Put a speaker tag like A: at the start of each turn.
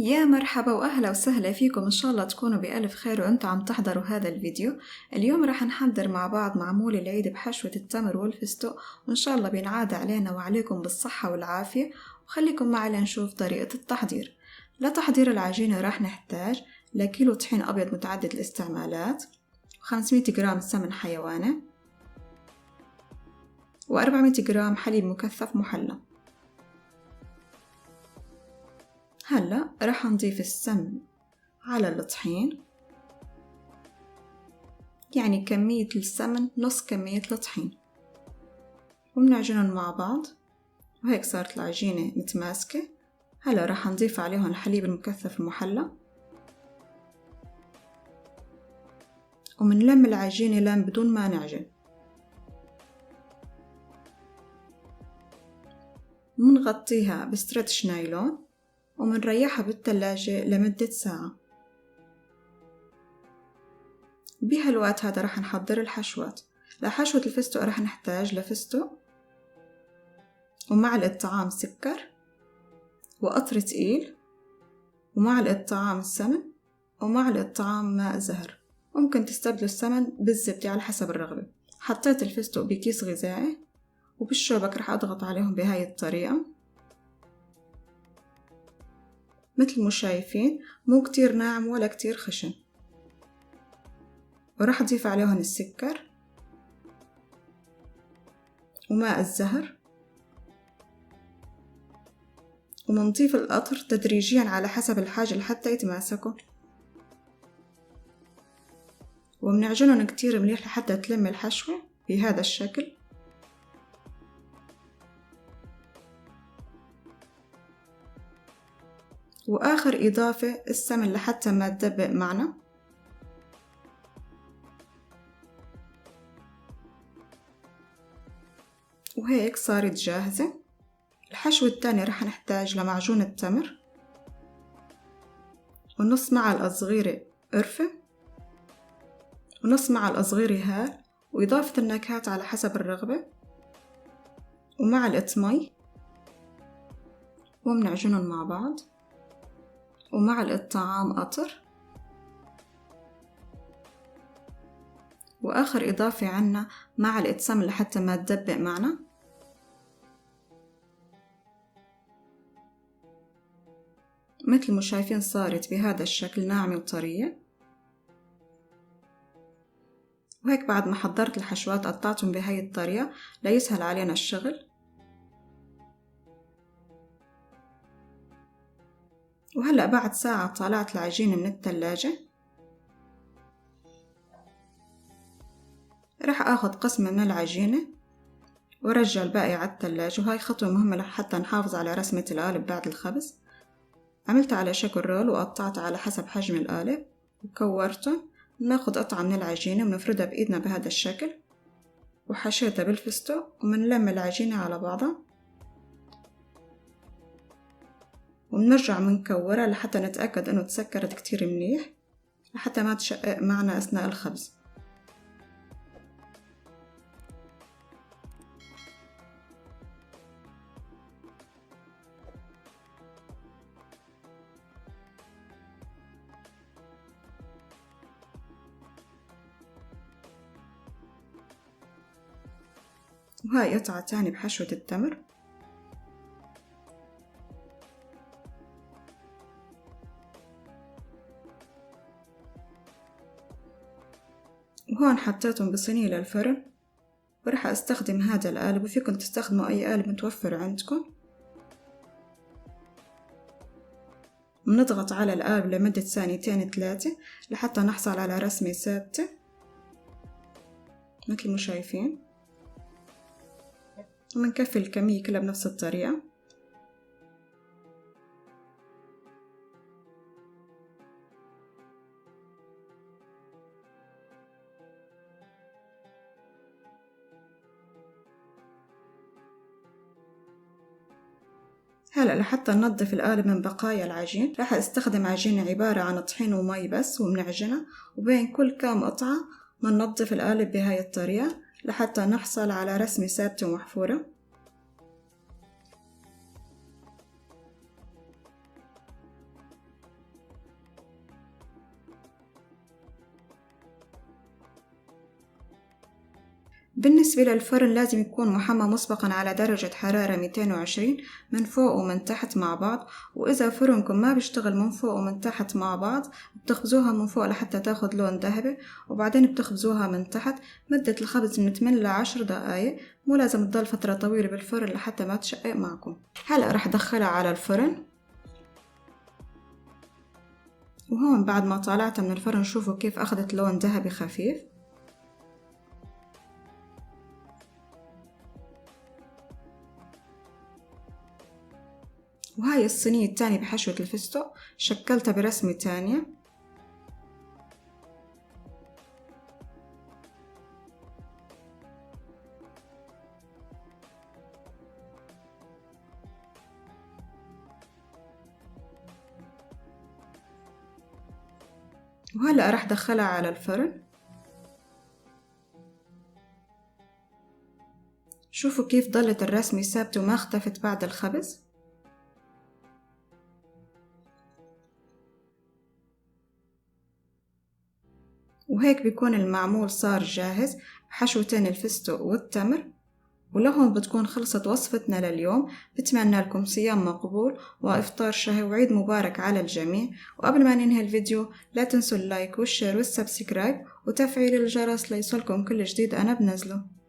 A: يا مرحبا وأهلا وسهلا فيكم، إن شاء الله تكونوا بألف خير وأنتم عم تحضروا هذا الفيديو. اليوم راح نحضر مع بعض معمول العيد بحشوة التمر والفستق، وإن شاء الله بينعاد علينا وعليكم بالصحة والعافية. وخليكم معي لنشوف طريقة التحضير. لتحضير العجينة راح نحتاج لكيلو طحين أبيض متعدد الاستعمالات، و500 جرام سمن حيواني، و400 جرام حليب مكثف محلى. هلأ راح نضيف السمن على الطحين، يعني كمية السمن نص كمية الطحين، ومنعجنهم مع بعض. وهيك صارت العجينة متماسكة. هلا راح نضيف عليهم الحليب المكثف المحلى، ومنلم العجينة لم بدون ما نعجن. منغطيها بسترتش نايلون ومنريحها بالثلاجة لمدة ساعة. بهالوقت هذا راح نحضر الحشوات. لحشوة الفستق راح نحتاج لفستق ومعلقة طعام سكر وقطر تقيل ومعلقة طعام سمن ومعلقة طعام ماء زهر. ممكن تستبدلوا السمن بالزبدة على حسب الرغبة. حطيت الفستق بكيس غذائي وبالشوبك رح أضغط عليهم بهاي الطريقة مثل ما شايفين، مو كتير ناعم ولا كتير خشن. وراح أضيف عليهم السكر وماء الزهر، ومنضيف القطر تدريجيا على حسب الحاجة لحتى يتماسكوا، ومنعجنهم كتير مليح لحتى تلم الحشوة بهذا الشكل. وآخر إضافة السمن لحتى ما تدبق معنا. وهيك صارت جاهزة. الحشوة التانية رح نحتاج لمعجون التمر ونص معلقة صغيرة قرفة ونص معلقة صغيرة هال، وإضافة النكهات على حسب الرغبة، ومعلقة مي، ومنعجنهم مع بعض، ومعلقة طعام قطر. وآخر إضافة عنا معلقة سمن لحتى ما تدبق معنا. مثل ما شايفين صارت بهذا الشكل ناعمة وطرية. وهيك بعد ما حضرت الحشوات قطعتهم بهاي الطريقة ليسهل علينا الشغل. وهلأ بعد ساعة طلعت العجينة من الثلاجة. رح أخذ قسمة من العجينة ورجع الباقي على الثلاجة، وهاي خطوة مهمة لحتى نحافظ على رسمة القالب بعد الخبز. عملت على شكل رول وقطعت على حسب حجم القالب وكورته. ناخد قطعة من العجينة ونفردها بإيدنا بهذا الشكل، وحشيتها بالفستق، ومنلم العجينة على بعضها ومنرجع منكورها لحتى نتأكد إنه تسكرت كتير منيح لحتى ما تشقق معنا أثناء الخبز. وهاي قطعة تاني بحشوة التمر. وهون حطيتهم بصينية للفرن، ورح أستخدم هذا القالب، وفيكم تستخدموا أي قالب متوفر عندكم. بنضغط على القالب لمدة ثانيتين 3 لحتى نحصل على رسمة ثابتة مثل ما شايفين. ومنكفي الكمية كلها بنفس الطريقة. هلأ لحتى ننظف القالب من بقايا العجين راح استخدم عجينة عبارة عن طحين ومي بس، ومنعجنها، وبين كل كام قطعة مننظف القالب بهاي الطريقة لحتى نحصل على رسمة ثابتة ومحفورة. بالنسبة للفرن لازم يكون محمى مسبقا على درجة حرارة 220 من فوق ومن تحت مع بعض. وإذا فرنكم ما بيشتغل من فوق ومن تحت مع بعض بتخبزوها من فوق لحتى تاخد لون ذهبي، وبعدين بتخبزوها من تحت. مدة الخبز من 8 ل10 دقايق، مو لازم تضل فترة طويلة بالفرن لحتى ما تشقق معكم. هلأ رح دخلها على الفرن، وهون بعد ما طلعتها من الفرن شوفوا كيف أخذت لون ذهبي خفيف. وهاي الصينية التانية بحشوة الفستق شكلتها برسمة تانية. وهلأ رح دخلها على الفرن. شوفوا كيف ضلت الرسمة ثابتة وما اختفت بعد الخبز. وهيك بيكون المعمول صار جاهز بحشوتين الفستق والتمر. ولهون بتكون خلصت وصفتنا لليوم. بتمنى لكم صيام مقبول وإفطار شهي وعيد مبارك على الجميع. وقبل ما ننهي الفيديو لا تنسوا اللايك والشير والسبسكرايب وتفعيل الجرس ليصلكم كل جديد أنا بنزله.